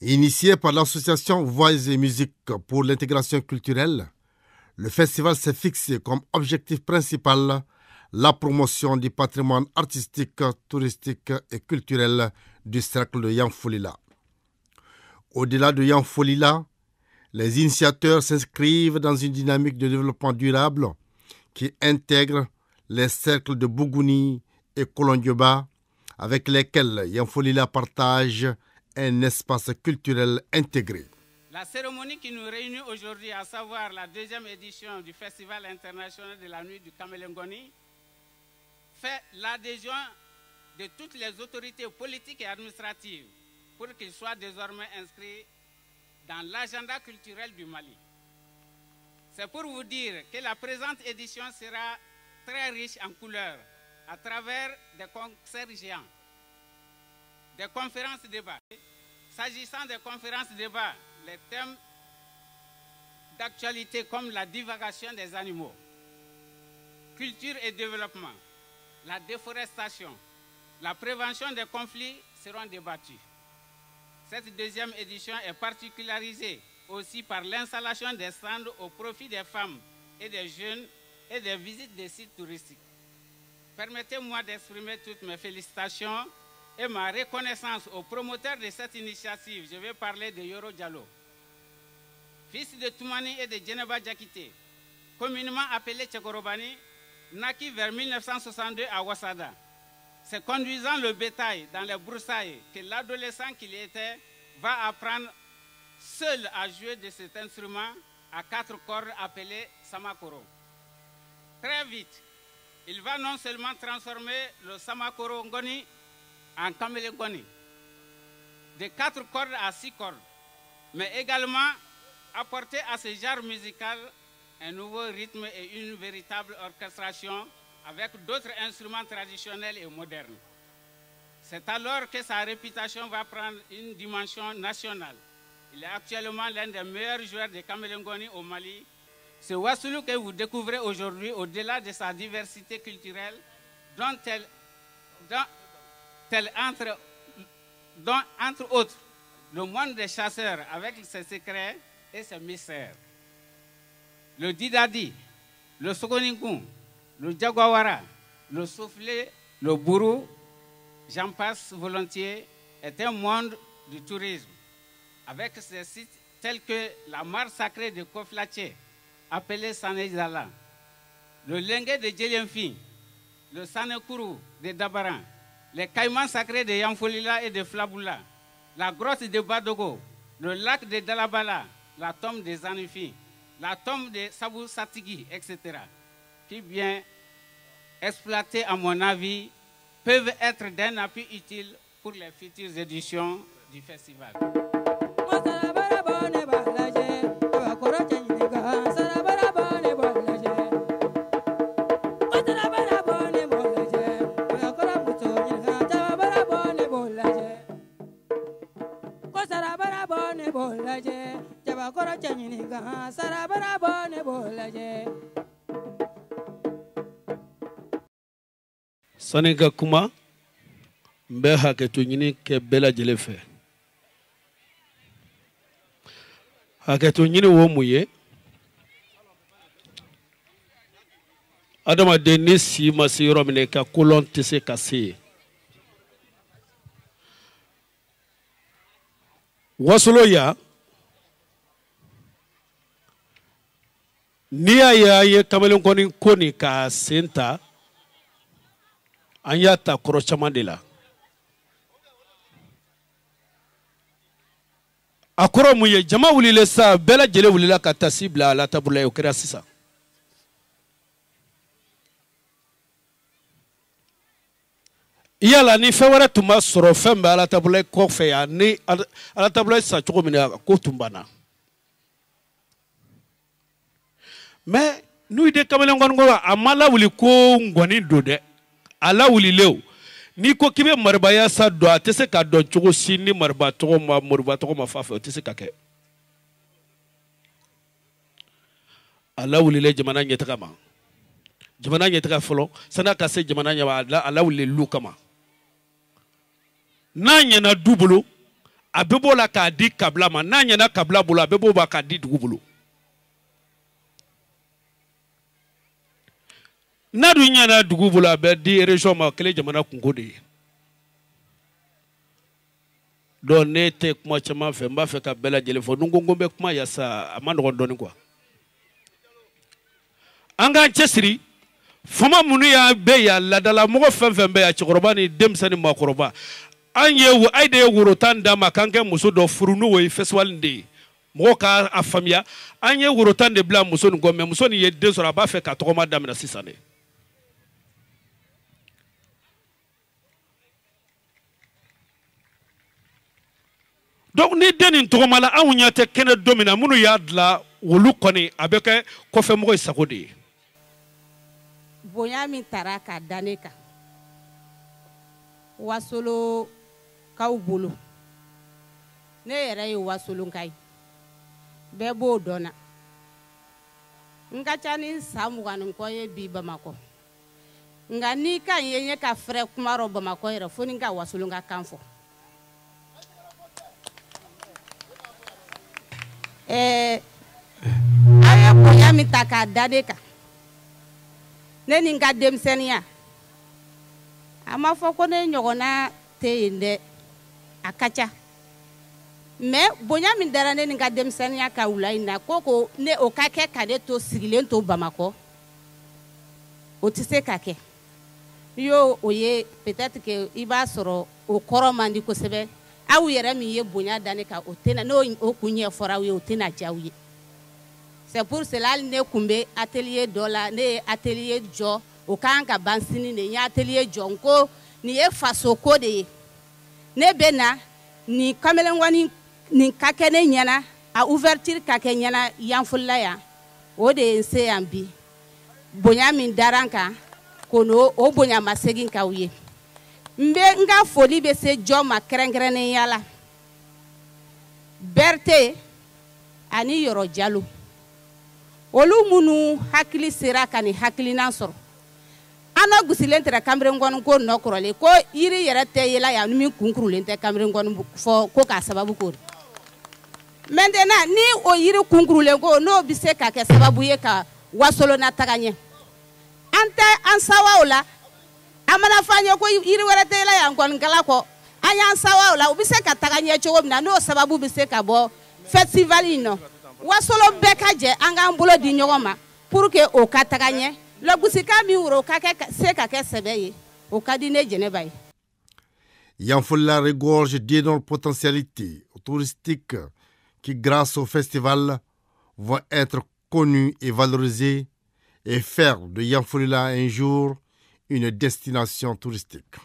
Initié par l'association Voix et Musique pour l'intégration culturelle, le festival s'est fixé comme objectif principal la promotion du patrimoine artistique, touristique et culturel du cercle de Yanfolila. Au-delà de Yanfolila, les initiateurs s'inscrivent dans une dynamique de développement durable qui intègre les cercles de Bougouni et Kolondioba, avec lesquels Yanfolila partage un espace culturel intégré. La cérémonie qui nous réunit aujourd'hui, à savoir la deuxième édition du Festival international de la nuit du Kamélengoni, fait l'adhésion de toutes les autorités politiques et administratives pour qu'il soit désormais inscrit dans l'agenda culturel du Mali. C'est pour vous dire que la présente édition sera très riche en couleurs à travers des concerts géants, des conférences-débats. S'agissant des conférences-débats, les thèmes d'actualité comme la divagation des animaux, culture et développement, la déforestation, la prévention des conflits seront débattus. Cette deuxième édition est particularisée aussi par l'installation des stands au profit des femmes et des jeunes et des visites des sites touristiques. Permettez-moi d'exprimer toutes mes félicitations et ma reconnaissance aux promoteurs de cette initiative. Je vais parler de Yoro Diallo, fils de Toumani et de Djeneba Diakité, communément appelé Tchekorobani, naquit vers 1962 à Ouassada. C'est conduisant le bétail dans les broussailles que l'adolescent qu'il était va apprendre seul à jouer de cet instrument à 4 cordes appelé Samakoro. Très vite, il va non seulement transformer le Samakoro Ngoni en Kamélengoni, de 4 cordes à 6 cordes, mais également apporter à ce genre musical un nouveau rythme et une véritable orchestration avec d'autres instruments traditionnels et modernes. C'est alors que sa réputation va prendre une dimension nationale. Il est actuellement l'un des meilleurs joueurs de Kamélengoni au Mali. Ce Wassoulou que vous découvrez aujourd'hui, au-delà de sa diversité culturelle, dont entre autres, le monde des chasseurs avec ses secrets et ses mystères. Le Didadi, le Sokoninkou, le Diaguawara, le Soufflé, le Bourou, j'en passe volontiers, est un monde du tourisme, avec ces sites tels que la mare sacrée de Koflaché, appelée Sanezala, le Lengue de Djelienfi, le Sanekourou de Dabaran, les caïmans sacrés de Yanfolila et de Flaboula, la grotte de Badogo, le lac de Dalabala, la tombe des Anifi, la tombe de Sabou Satigi, etc., qui, bien exploités à mon avis, peuvent être d'un appui utile pour les futures éditions du festival. Sanika kuma mbe haketo nyini ke bela jelefe. Haketo nyini wo muye. Adama deni si masiro mine ka kolon tese kase. Wasulo ya niya ya ye kamelen koni ka senta anya ta koro caman de la. Akoro mu ye jama wulile sa bela jele wulila ka tasibla ala tabula yo kira sisa. Yala ni fewara tuma soro fembe ala tabula ko fe ya ni ala tabula sa chogo mina ko tumbana. Mais nous de kamelen gongo amala wuli ko ngoni dode ala wuli lew ni ko kibe marbaya sa do atese ka do chogo sini marba to ma fafa atese ka ke ala wuli le jamana nyeta kama jamana nyeta ka folo sana ka se jamana nya ala wuli lu kama nanya na dubulu abebo la ka di kabla ma nanya na kabla bulu abebo ba ka di dubulu. Nadu nyana dugu bula be di région ma kele jamana kungo de don ne te kuma chama fe mba fe ka bela jele fo ngongo be kuma ya sa amando doni quoi anga chesri fama munu ya be ya ladala mo fe be ya chikoroba ni demsani makoroba anye wu aide wuro tanda makange muso do furunu we festival ndi mo ka afamia anye wuro tande bla muso ngome muso ni ye desora ba fe ka tokoma damina sisane. Donc ni deni togomala awunya te kene domina munu yadla wolu koni abeke kofe mo isakodi bonya min taraka daneka wasolo kawbulu ne yere yi wasolo kai bebo dona ngacha ni samugan ko ye bi Bamako ngani kan yenye ka frère kumaro Bamako yere foni nga wasolo nga kanfo aya bonya mi taka dadeka ne ninga demsenia ama foko ne nyogona te inde akacha me bonya mi dara ne ninga demsenia ka ulaina koko ne okake kade to sigilen to Bamako otise kake yo oye peut-être que iba soro o koromandi ko sebe awu yere mi ye bonya daneka otena no okunye fora we otena jawi. C'est pour cela ne kumbe atelier dola ne atelier jo o kanka bansini ne ya atelier jonko ni e faso ko de ne bena ni kamelen wani ni kakene nyana a ouverture kakene nyana yanfulla ya o de nse ambi bonya min daranka kono o bonya masegin kawye mbe nga foli be se joma krengrene yala berte ani yoro jalo olu munu hakili sera kani hakili nansoro ana gusilen tera kamren gon ko nokrole ko yiri yere te yela ya mi kunkurulen te kamren gon fo ko ka sababu ko maintenant ni o yiri kunkurulen ko no bi se ka ke sababu ye ka wasolo na taganya anta ansawa ola amana fanya ko yiri wara te la yankon kala ko anya sawa la ubise ka taganya chogo na no sababu bise ka bo festival ino wasolo beka je anga mbulo di nyogoma pour que o ka taganya le busika mi wuro ka se ka ke sebeye o ka di ne jene bay. Yanfolla regorge d'énormes potentialités touristiques qui grâce au festival vont être connues et valorisées et faire de Yanfolla un jour une destination touristique.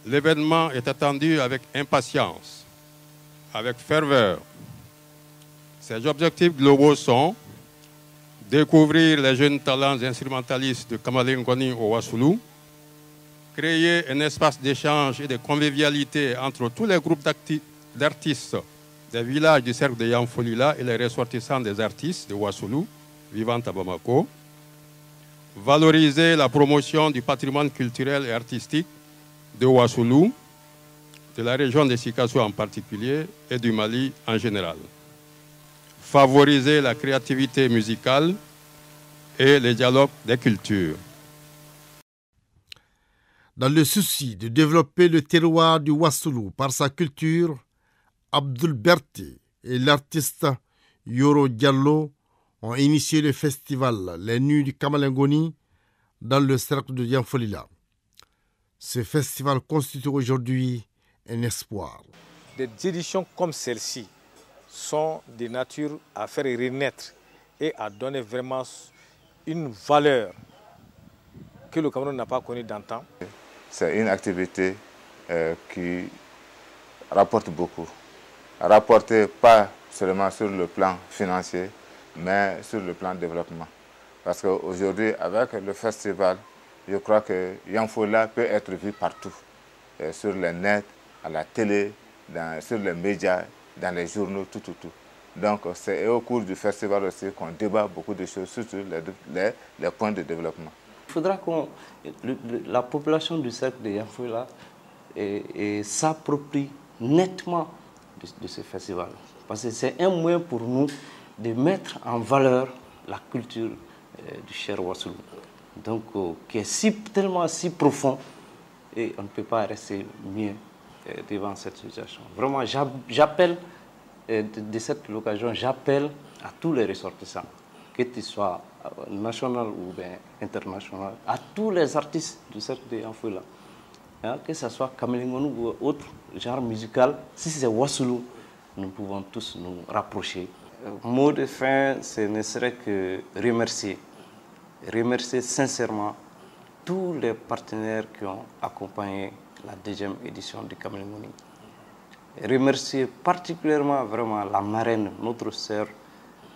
L'événement est attendu avec impatience, avec ferveur. Ses objectifs globaux sont découvrir les jeunes talents instrumentalistes de Kamalen Ngoni au Wassoulou, créer un espace d'échange et de convivialité entre tous les groupes d'artistes des villages du cercle de Yanfolila et les ressortissants des artistes de Wassoulou vivant à Bamako, valoriser la promotion du patrimoine culturel et artistique de Ouassoulou, de la région de Sikasso en particulier et du Mali en général. Favoriser la créativité musicale et les dialogues des cultures. Dans le souci de développer le terroir du Ouassoulou par sa culture, Abdul Berti et l'artiste Yoro Diallo ont initié le festival Les Nuits du Kamalengoni dans le cercle de Yanfolila. Ce festival constitue aujourd'hui un espoir. Des éditions comme celle-ci sont de nature à faire renaître et à donner vraiment une valeur que le Cameroun n'a pas connue d'antan. C'est une activité qui rapporte beaucoup. Rapporter pas seulement sur le plan financier, mais sur le plan développement. Parce qu'aujourd'hui, avec le festival, je crois que Yanfolila peut être vu partout. Sur le net, à la télé, sur les médias, dans les journaux, tout. Donc c'est au cours du festival aussi qu'on débat beaucoup de choses, surtout les points de développement. Il faudra que la population du cercle de Yanfolila s'approprie nettement de ce festival. Parce que c'est un moyen pour nous de mettre en valeur la culture du cher Ouassoulou. Donc, qui est tellement si profond, et on ne peut pas rester mieux devant cette situation. Vraiment, j'appelle, de cette occasion, j'appelle à tous les ressortissants, que tu sois national ou bien international, à tous les artistes du cercle de Yanfolila, que ce soit Kamelingonu ou autre genre musical, si c'est Ouassoulou, nous pouvons tous nous rapprocher. Mot de fin, ce ne serait que remercier sincèrement tous les partenaires qui ont accompagné la deuxième édition du Kamelingoni. Remercier particulièrement vraiment la marraine, notre sœur.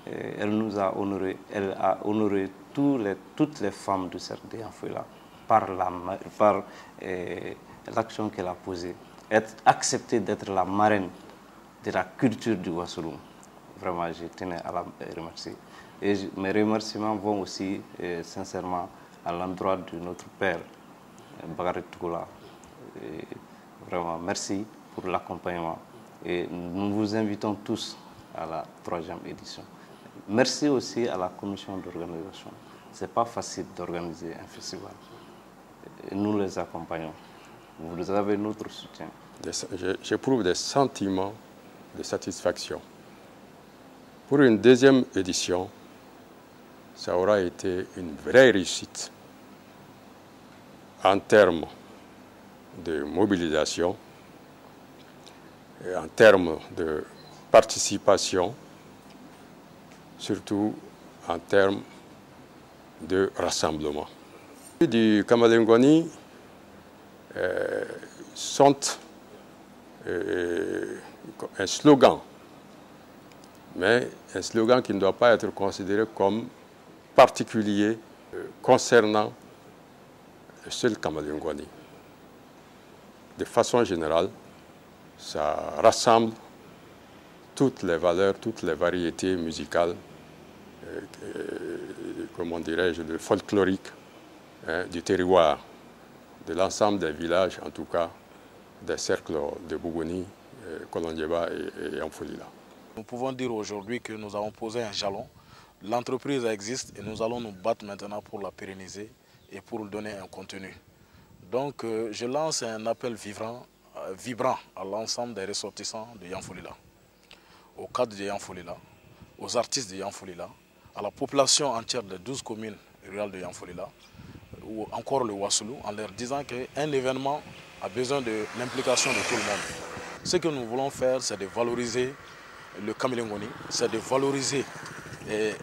Elle nous a honoré, elle a honoré toutes les femmes du cercle de Yanfolila par l'action qu'elle a posée. Accepter d'être la marraine de la culture du Ouassoulou. Vraiment, je tenais à la remercier. Et mes remerciements vont aussi sincèrement à l'endroit de notre père, Bakary Toukoula. Vraiment, merci pour l'accompagnement. Et nous vous invitons tous à la 3e édition. Merci aussi à la commission d'organisation. Ce n'est pas facile d'organiser un festival. Et nous les accompagnons. Vous avez notre soutien. J'éprouve des sentiments de satisfaction. Pour une 2e édition, ça aura été une vraie réussite en termes de mobilisation, et en termes de participation, surtout en termes de rassemblement. Du Kamalengoni sont un slogan, mais un slogan qui ne doit pas être considéré comme particulier concernant le seul Kamalengoni. De façon générale, ça rassemble toutes les valeurs, toutes les variétés musicales, comment dirais-je, folkloriques du terroir, de l'ensemble des villages, en tout cas, des cercles de Bougouni, Kolondieba et Yanfolila. Nous pouvons dire aujourd'hui que nous avons posé un jalon. L'entreprise existe et nous allons nous battre maintenant pour la pérenniser et pour lui donner un contenu. Donc je lance un appel vibrant à l'ensemble des ressortissants de Yanfolila, aux cadres de Yanfolila, aux artistes de Yanfolila, à la population entière des 12 communes rurales de Yanfolila, ou encore le Ouassoulou, en leur disant qu'un événement a besoin de l'implication de tout le monde. Ce que nous voulons faire, c'est de valoriser le Kamelengoni, c'est de valoriser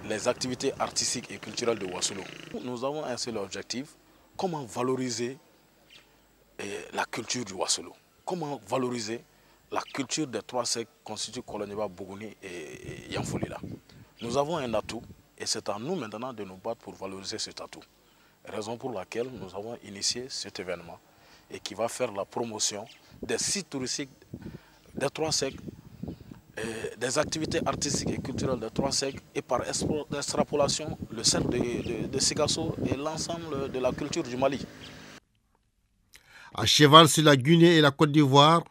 les activités artistiques et culturelles de Ouassoulou. Nous avons un seul objectif, comment valoriser la culture du Ouassoulou, comment valoriser la culture des 3 sectes constitués Kolondieba, Bougouni et Yanfolila. Nous avons un atout et c'est à nous maintenant de nous battre pour valoriser cet atout. Raison pour laquelle nous avons initié cet événement et qui va faire la promotion des sites touristiques des 3 sectes des activités artistiques et culturelles de Trois Secs et par extrapolation le cercle de Sikasso et l'ensemble de la culture du Mali. À cheval sur la Guinée et la Côte d'Ivoire,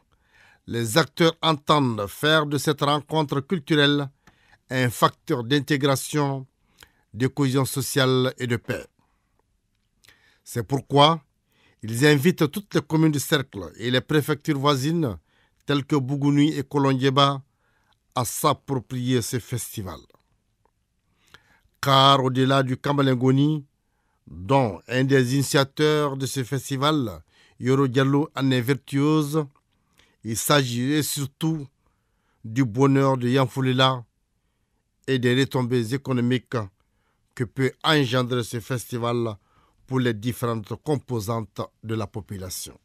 les acteurs entendent faire de cette rencontre culturelle un facteur d'intégration, de cohésion sociale et de paix. C'est pourquoi ils invitent toutes les communes du cercle et les préfectures voisines, telles que Bougouni et Kolongieba, à s'approprier ce festival. Car au-delà du Kamalengoni, dont un des initiateurs de ce festival, Yoro Diallo, en est virtuose, il s'agit surtout du bonheur de Yanfoulila et des retombées économiques que peut engendrer ce festival pour les différentes composantes de la population.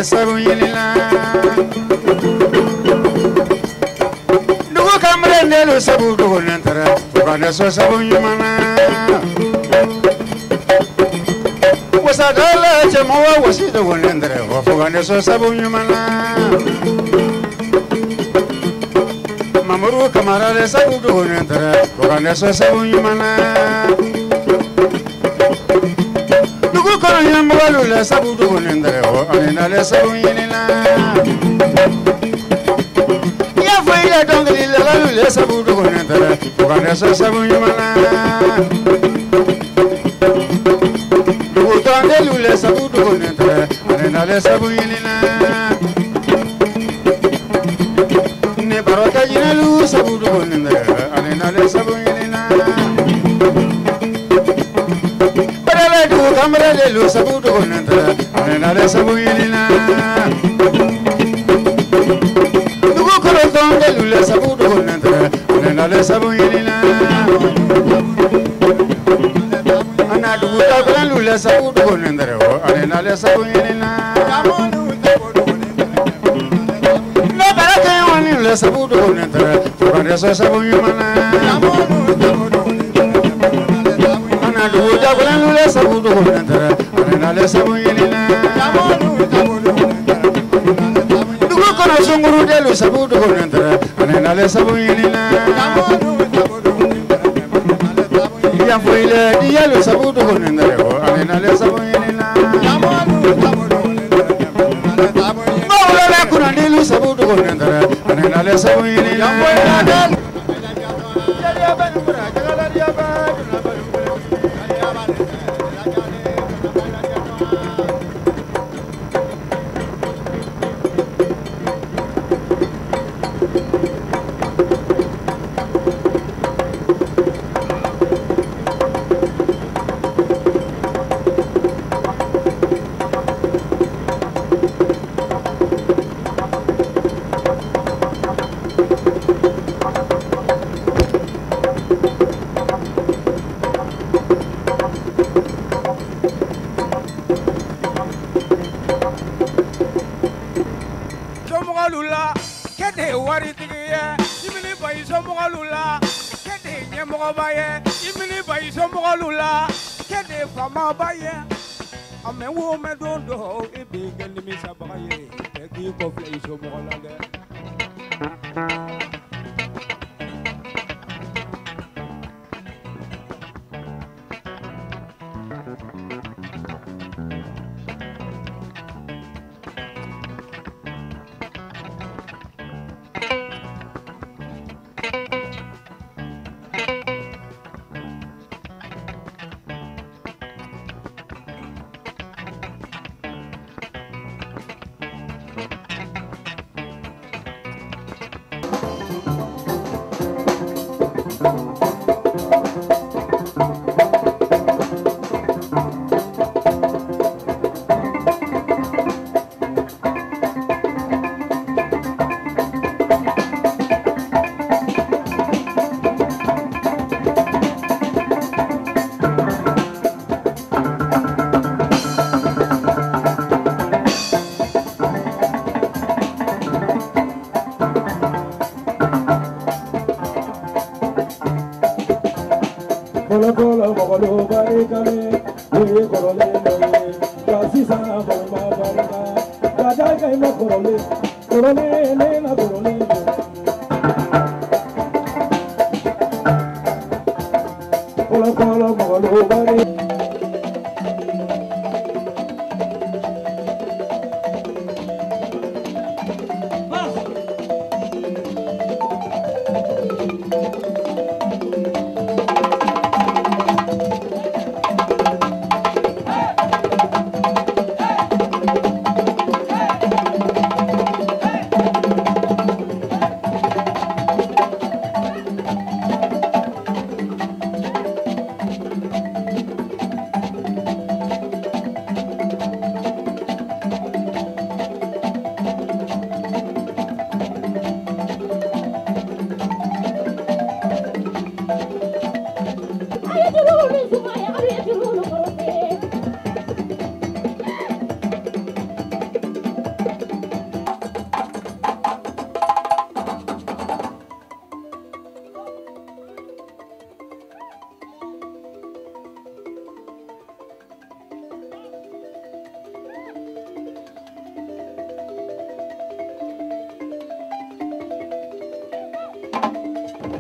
sabu yinila dugu kamre nelu sabu dugu nentara fugane so sabu yimana wasadala chemawa wasi dugu nentara fugane so sabu yimana mamuru kamara le sabu dugu nentara fugane so sabu yimana dugu kono yamwalu le sabu dugu nentara anina le sabu yinila ya dongli la la le sabu dugu nentara fugane so sabu yimana dugu tonde lule sabu dugu nentara anina le sabu yinila ne barota jina lu sabu dugu nentara anina le sabu yinila barale dugu kamre lu sabu dugu nentara anina le sabu yinila donde lule sabu dugu nentara anina le sabu yinila ana dugu tabla lule sabu dugu nentara anina le sabu yinila ne barake wani lule sabu dugu nentara fugane so sabu yimana ana dugu tabla lule sabu dugu nentara anina le sabu yinila kono sunguru delu sabu dugu nentara anina le sabu yinila ya foile dielu sabu dugu nentara anina le sabu yinila mawla la kuna delu sabu dugu nentara anina le sabu yinila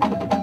Thank you.